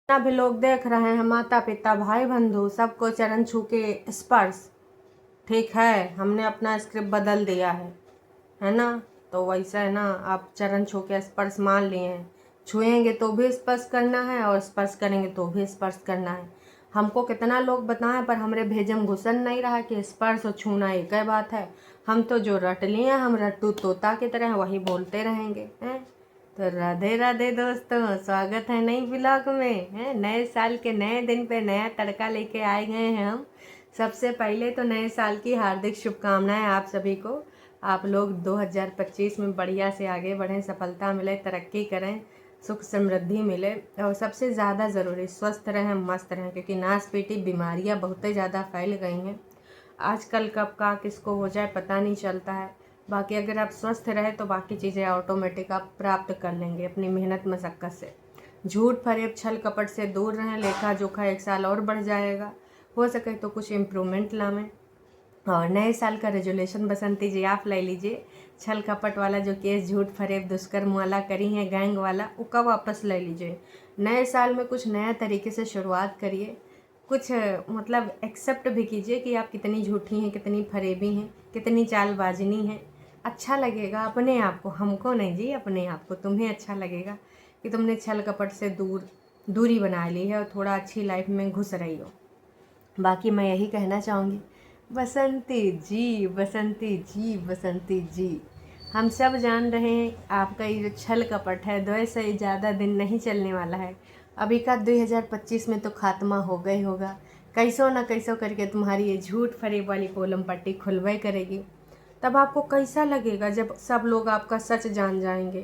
जितना भी लोग देख रहे हैं, माता पिता भाई बंधु, सबको चरण छू के स्पर्श। ठीक है, हमने अपना स्क्रिप्ट बदल दिया है ना। तो वैसा है ना, आप चरण छू के स्पर्श मान लिए हैं। छुएंगे तो भी स्पर्श करना है और स्पर्श करेंगे तो भी स्पर्श करना है। हमको कितना लोग बताएं, पर हमरे भेजम घुसन नहीं रहा कि स्पर्श और छूना एक ही बात है। हम तो जो रट लिए, हम रट्टू तोता की तरह वही बोलते रहेंगे हैं। तो राधे राधे दोस्तों, स्वागत है नई ब्लॉग में। है नए साल के नए दिन पे नया तड़का लेके आए गए हैं हम। सबसे पहले तो नए साल की हार्दिक शुभकामनाएं आप सभी को। आप लोग 2025 में बढ़िया से आगे बढ़ें, सफलता मिले, तरक्की करें, सुख समृद्धि मिले और सबसे ज़्यादा ज़रूरी स्वस्थ रहें, मस्त रहें, क्योंकि नाश पीटी बीमारियाँ बहुत ही ज़्यादा फैल गई हैं। आजकल कब का किसको हो जाए पता नहीं चलता है। बाकी अगर आप स्वस्थ रहे तो बाकी चीज़ें ऑटोमेटिक आप प्राप्त कर लेंगे अपनी मेहनत मशक्क़त से। झूठ फरेब छल कपट से दूर रहें, लेखा जोखा एक साल और बढ़ जाएगा। हो सके तो कुछ इम्प्रूवमेंट लावें। और नए साल का रेजोल्यूशन बसंती जी आप ले लीजिए। छल कपट वाला जो केस झूठ फरेब दुष्कर्म वाला करी है गैंग वाला, उसका वापस ले लीजिए। नए साल में कुछ नया तरीके से शुरुआत करिए। कुछ मतलब एक्सेप्ट भी कीजिए कि आप कितनी झूठी हैं, कितनी फरेबी हैं, कितनी चालबाजनी हैं। अच्छा लगेगा अपने आप को, हमको नहीं जी, अपने आप को। तुम्हें अच्छा लगेगा कि तुमने छल कपट से दूरी बना ली है और थोड़ा अच्छी लाइफ में घुस रही हो। बाकी मैं यही कहना चाहूँगी, बसंती जी, बसंती जी, बसंती जी, हम सब जान रहे हैं आपका ये जो छल कपट है 2 से ज़्यादा दिन नहीं चलने वाला है। अभी का 2025 में तो खात्मा हो गई होगा। कैसो ना कैसो करके तुम्हारी ये झूठ फरेब वाली पोलम पट्टी खुलवे करेगी। तब आपको कैसा लगेगा जब सब लोग आपका सच जान जाएंगे।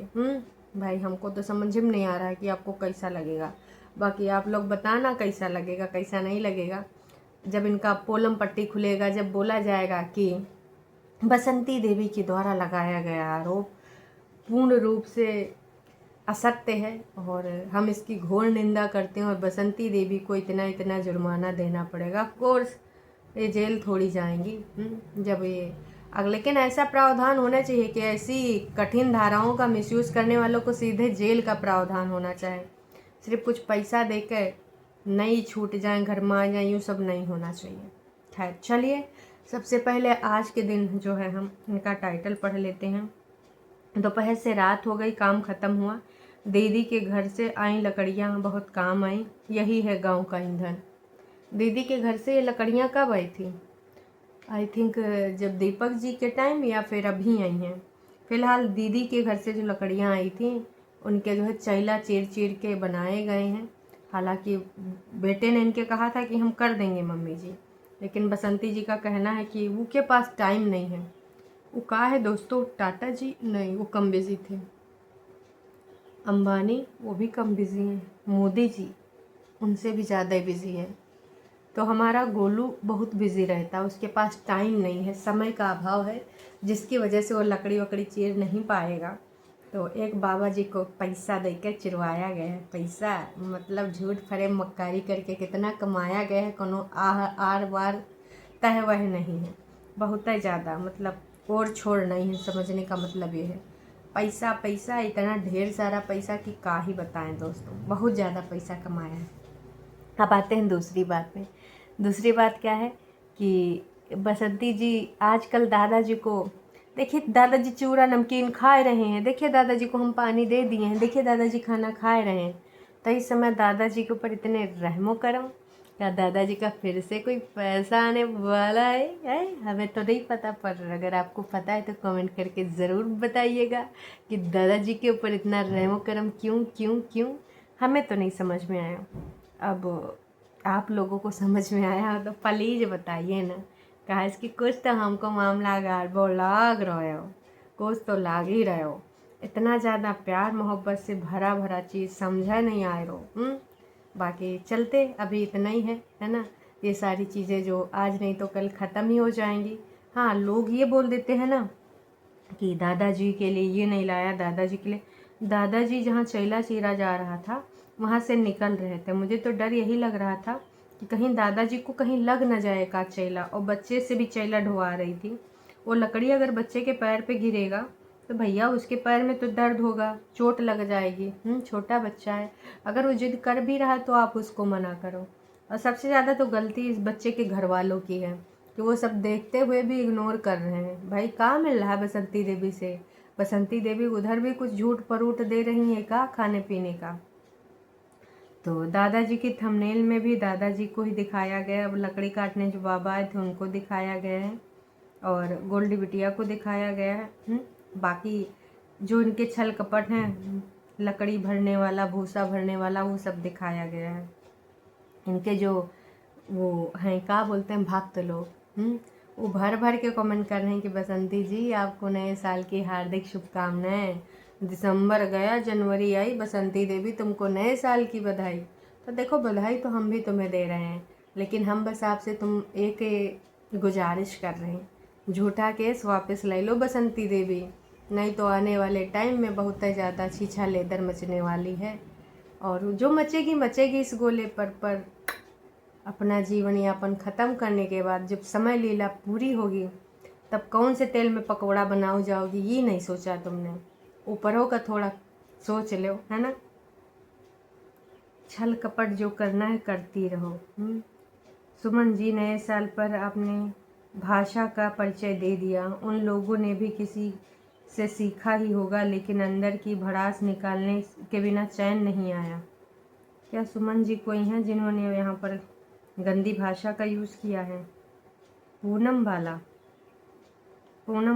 भाई हमको तो समझ में नहीं आ रहा है कि आपको कैसा लगेगा। बाकी आप लोग बताना कैसा लगेगा कैसा नहीं लगेगा जब इनका पोलम पट्टी खुलेगा, जब बोला जाएगा कि बसंती देवी के द्वारा लगाया गया आरोप पूर्ण रूप से असत्य है और हम इसकी घोर निंदा करते हैं और बसंती देवी को इतना इतना जुर्माना देना पड़ेगा। ऑफ कोर्स ये जेल थोड़ी जाएंगी जब ये लेकिन ऐसा प्रावधान होना चाहिए कि ऐसी कठिन धाराओं का मिसयूज़ करने वालों को सीधे जेल का प्रावधान होना चाहिए। सिर्फ कुछ पैसा देकर नहीं छूट जाएं, घर में आ जाएं, यूँ सब नहीं होना चाहिए। खैर चलिए, सबसे पहले आज के दिन जो है हम इनका टाइटल पढ़ लेते हैं। दोपहर से रात हो गई, काम ख़त्म हुआ। दीदी के घर से आई लकड़ियाँ बहुत काम आई, यही है गांव का ईंधन। दीदी के घर से ये लकड़ियाँ कब आई थी? आई थिंक जब दीपक जी के टाइम या फिर अभी आई हैं। फ़िलहाल दीदी के घर से जो लकड़ियाँ आई थी उनके जो है चैला चीर चीर के बनाए गए हैं। हालांकि बेटे ने इनके कहा था कि हम कर देंगे मम्मी जी, लेकिन बसंती जी का कहना है कि वो के पास टाइम नहीं है। वो कहा है दोस्तों, टाटा जी नहीं, वो कम बिज़ी थे। अंबानी वो भी कम बिज़ी हैं। मोदी जी उनसे भी ज़्यादा बिज़ी है। तो हमारा गोलू बहुत बिज़ी रहता है, उसके पास टाइम नहीं है, समय का अभाव है, जिसकी वजह से वो लकड़ी वकड़ी चीर नहीं पाएगा। तो एक बाबा जी को पैसा देकर चिरवाया गया है। पैसा मतलब झूठ फरेब मक्कारी करके कितना कमाया गया है, कोनो आर वार तह वह नहीं है। बहुत ही ज़्यादा मतलब और छोड़ नहीं है, समझने का मतलब ये है। पैसा पैसा, इतना ढेर सारा पैसा कि का ही बताएं दोस्तों, बहुत ज़्यादा पैसा कमाया है। अब आते हैं दूसरी बात पे। दूसरी बात क्या है कि बसंती जी आजकल दादाजी को देखिए, दादाजी चूरा नमकीन खा रहे हैं, देखिए दादाजी को हम पानी दे दिए हैं, देखिए दादाजी खाना खा रहे हैं। तो इस समय दादाजी के ऊपर इतने रहमो करम, क्या दादाजी का फिर से कोई पैसा आने वाला है? हमें तो नहीं पता, पर अगर आपको पता है तो कमेंट करके ज़रूर बताइएगा कि दादाजी के ऊपर इतना रहमो करम क्यों क्यों क्यों। हमें तो नहीं समझ में आया। अब आप लोगों को समझ में आया हो तो प्लीज़ बताइए ना, कहा इसकी कुछ तो हमको मामला गड़बड़ लग रहे हो, कुछ तो लाग ही रहे हो। इतना ज़्यादा प्यार मोहब्बत से भरा भरा चीज़ समझा नहीं आए रहो। बाकी चलते अभी इतना ही है ना। ये सारी चीज़ें जो आज नहीं तो कल ख़त्म ही हो जाएंगी। हाँ, लोग ये बोल देते हैं ना कि दादाजी के लिए ये नहीं लाया, दादाजी के लिए। दादाजी जहाँ चैला चीरा जा रहा था वहाँ से निकल रहे थे। मुझे तो डर यही लग रहा था कि कहीं दादाजी को कहीं लग न जाए का चैला, और बच्चे से भी चैला ढुआ रही थी। वो लकड़ी अगर बच्चे के पैर पे गिरेगा तो भैया उसके पैर में तो दर्द होगा, चोट लग जाएगी। छोटा बच्चा है, अगर वो जिद कर भी रहा है तो आप उसको मना करो। और सबसे ज़्यादा तो गलती इस बच्चे के घर वालों की है कि वो सब देखते हुए भी इग्नोर कर रहे हैं। भाई कहाँ मिल रहा है बसंती देवी से? बसंती देवी उधर भी कुछ झूठ परूठ दे रही है का खाने पीने का। तो दादाजी की थंबनेल में भी दादाजी को ही दिखाया गया, अब लकड़ी काटने जो बाबा आए थे उनको दिखाया गया है और गोल्डी बिटिया को दिखाया गया है। बाकी जो इनके छल कपट हैं, लकड़ी भरने वाला, भूसा भरने वाला, वो सब दिखाया गया है। इनके जो वो हैं क्या बोलते हैं भक्त लोग, वो भर भर के कमेंट कर रहे हैं कि बसंती जी आपको नए साल की हार्दिक शुभकामनाएं। दिसंबर गया, जनवरी आई, बसंती देवी तुमको नए साल की बधाई। तो देखो बधाई तो हम भी तुम्हें दे रहे हैं, लेकिन हम बस आपसे तुम एक गुजारिश कर रहे हैं, झूठा केस वापस ले लो बसंती देवी, नहीं तो आने वाले टाइम में बहुत ज़्यादा छीछा लेदर मचने वाली है। और जो मचेगी मचेगी इस गोले पर अपना जीवन यापन ख़त्म करने के बाद जब समय लीला पूरी होगी तब कौन से तेल में पकौड़ा बनाओ जाओगी, ये नहीं सोचा तुमने। ऊपरों का थोड़ा सोच लो, है ना। छल कपट जो करना है करती रहो। सुमन जी, नए साल पर आपने भाषा का परिचय दे दिया। उन लोगों ने भी किसी से सीखा ही होगा, लेकिन अंदर की भड़ास निकालने के बिना चैन नहीं आया। क्या सुमन जी कोई हैं जिन्होंने यहाँ पर गंदी भाषा का यूज़ किया है? पूनम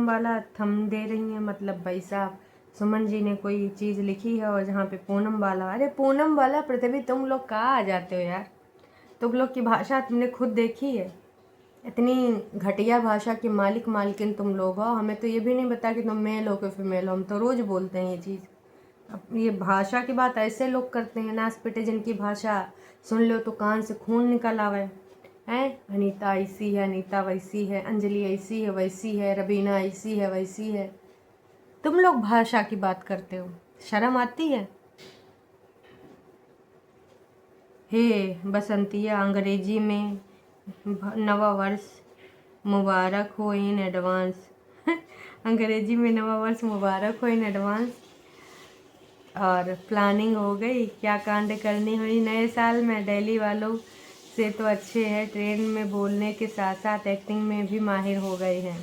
वाला थम दे रही हैं, मतलब भाई साहब सुमन जी ने कोई चीज़ लिखी है और जहाँ पे पूनम वाला, अरे पूनम वाला पृथ्वी तुम लोग कहाँ आ जाते हो यार? तुम लोग की भाषा तुमने खुद देखी है? इतनी घटिया भाषा के मालिक मालकिन तुम लोग हो। हमें तो ये भी नहीं पता कि तुम मेल हो कि फीमेल हो, हम तो रोज़ बोलते हैं ये चीज़। अब ये भाषा की बात ऐसे लोग करते हैं, नाच पिटे जिनकी भाषा सुन लो तो कान से खून निकल आवे हैं। अनीता ऐसी है, अनीता वैसी है, अंजलि ऐसी है वैसी है, रबीना ऐसी है वैसी है। तुम लोग भाषा की बात करते हो, शर्म आती है? हे बसंतिया, अंग्रेजी में नवा वर्ष मुबारक हो इन एडवांस। अंग्रेजी में नवा वर्ष मुबारक हो इन एडवांस। और प्लानिंग हो गई, क्या कांड करनी हुई नए साल में? दिल्ली वालों से तो अच्छे हैं, ट्रेन में बोलने के साथ साथ एक्टिंग में भी माहिर हो गए हैं।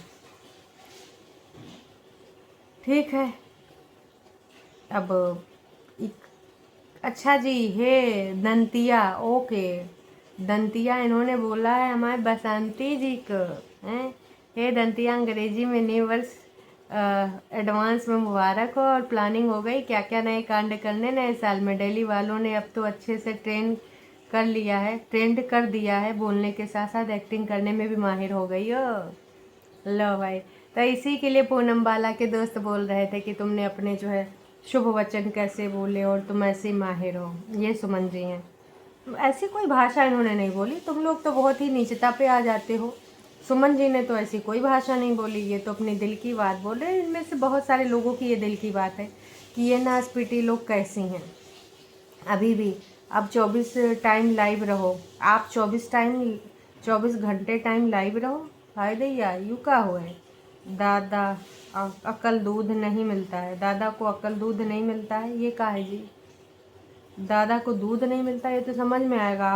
ठीक है, अब अच्छा जी, हे दंतिया, ओके दंतिया, इन्होंने बोला है हमारे बसंती जी को हैं। हे दंतिया, अंग्रेजी में न्यू वर्ष एडवांस में मुबारक हो और प्लानिंग हो गई, क्या क्या नए कांड करने नए साल में? दिल्ली वालों ने अब तो अच्छे से ट्रेंड कर दिया है, बोलने के साथ साथ एक्टिंग करने में भी माहिर हो गई हो। लो भाई, तो इसी के लिए पूनम बाला के दोस्त बोल रहे थे कि तुमने अपने जो है शुभ वचन कैसे बोले और तुम ऐसे माहिर हो। ये सुमन जी हैं, ऐसी कोई भाषा इन्होंने नहीं बोली। तुम लोग तो बहुत ही नीचता पे आ जाते हो। सुमन जी ने तो ऐसी कोई भाषा नहीं बोली, ये तो अपने दिल की बात बोल रहे हैं। इनमें से बहुत सारे लोगों की ये दिल की बात है कि ये नाच पीटी लोग कैसी हैं। अभी भी अब 24 टाइम लाइव रहो, आप 24 घंटे टाइम लाइव रहो। हाय दैया, यू का हो है दादा, अकल दूध नहीं मिलता है। दादा को अकल दूध नहीं मिलता है, ये का है जी? दादा को दूध नहीं मिलता है, ये तो समझ में आएगा।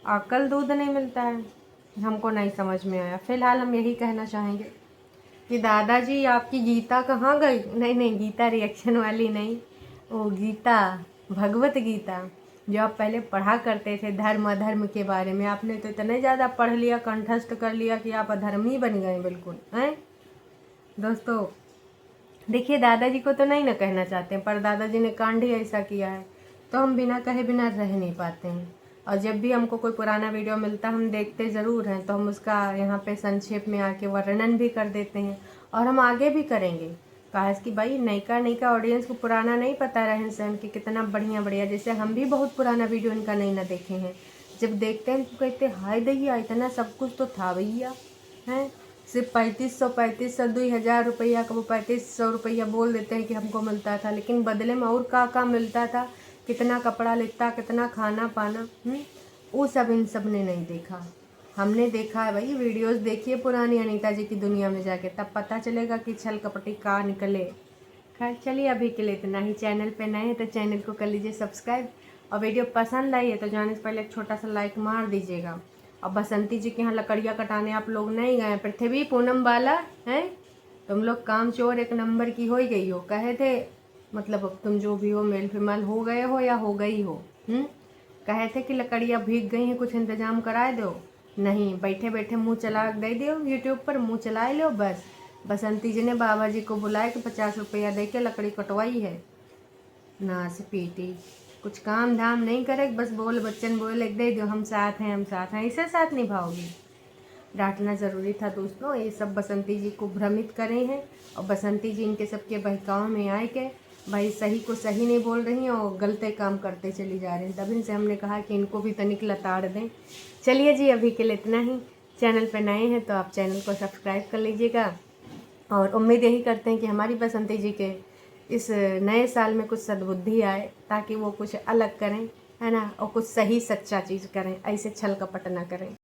अकल दूध नहीं मिलता है, हमको नहीं समझ में आया। फिलहाल हम यही कहना चाहेंगे कि दादाजी आपकी गीता कहाँ गई? नहीं, गीता रिएक्शन वाली नहीं, वो गीता, भगवत गीता जो आप पहले पढ़ा करते थे धर्म अधर्म के बारे में। आपने तो इतने ज़्यादा पढ़ लिया, कंठस्थ कर लिया कि आप अधर्मी बन गए बिल्कुल हैं। दोस्तों देखिए, दादाजी को तो नहीं ना कहना चाहते हैं, पर दादाजी ने कांड ही ऐसा किया है तो हम बिना कहे बिना रह नहीं पाते हैं। और जब भी हमको कोई पुराना वीडियो मिलता है, हम देखते ज़रूर हैं, तो हम उसका यहाँ पे संक्षेप में आके वर्णन भी कर देते हैं और हम आगे भी करेंगे। कहा कि भाई नयका ऑडियंस को पुराना नहीं पता रहन सहन कि कितना बढ़िया। जैसे हम भी बहुत पुराना वीडियो इनका नहीं ना देखे हैं, जब देखते हैं तो कहते हाय दैया, इतना सब कुछ तो था भैया हैं। सिर्फ 3500 2000 रुपया का, वो 3500 रुपया बोल देते हैं कि हमको मिलता था, लेकिन बदले में और का मिलता था, कितना कपड़ा लेता, कितना खाना पाना, वो सब इन सब ने नहीं देखा। हमने देखा है भाई, वीडियोस देखिए पुरानी अनीता जी की दुनिया में जाके, तब पता चलेगा कि छल कपटी का निकले। खैर चलिए अभी के लिए इतना ही। चैनल पे नए हैं तो चैनल को कर लीजिए सब्सक्राइब, और वीडियो पसंद आई है तो जाने से पहले एक छोटा सा लाइक मार दीजिएगा। और बसंती जी के यहाँ लकड़ियाँ कटाने आप लोग नहीं गए, पृथ्वी पूनम वाला हैं, तुम लोग काम चोर एक नंबर की हो ही गई हो। कहे थे मतलब अब तुम जो भी हो मेल फीमेल हो गए हो या हो गई हो, कहे थे कि लकड़ियाँ भीग गई हैं, कुछ इंतजाम कराए दो। नहीं, बैठे बैठे मुंह चला दे दो, यूट्यूब पर मुंह चला लो बस। बसंती जी ने बाबा जी को बुलाया कि 50 रुपया दे के लकड़ी कटवाई है। ना से पीटी, कुछ काम धाम नहीं करे, बस बोल बच्चन बोले दे दो हम साथ हैं हम साथ हैं, इसे साथ निभाओगी। डांटना ज़रूरी था दोस्तों, ये सब बसंती जी को भ्रमित करे हैं, और बसंती जी इनके सबके बहकाव में आए के भाई सही को सही नहीं बोल रही हैं और गलते काम करते चली जा रही हैं। तब इनसे हमने कहा कि इनको भी तनिक लताड़ दें। चलिए जी अभी के लिए इतना ही। चैनल पर नए हैं तो आप चैनल को सब्सक्राइब कर लीजिएगा, और उम्मीद यही करते हैं कि हमारी बसंती जी के इस नए साल में कुछ सद्बुद्धि आए, ताकि वो कुछ अलग करें, है ना, और कुछ सही सच्चा चीज़ करें, ऐसे छल कपट ना करें।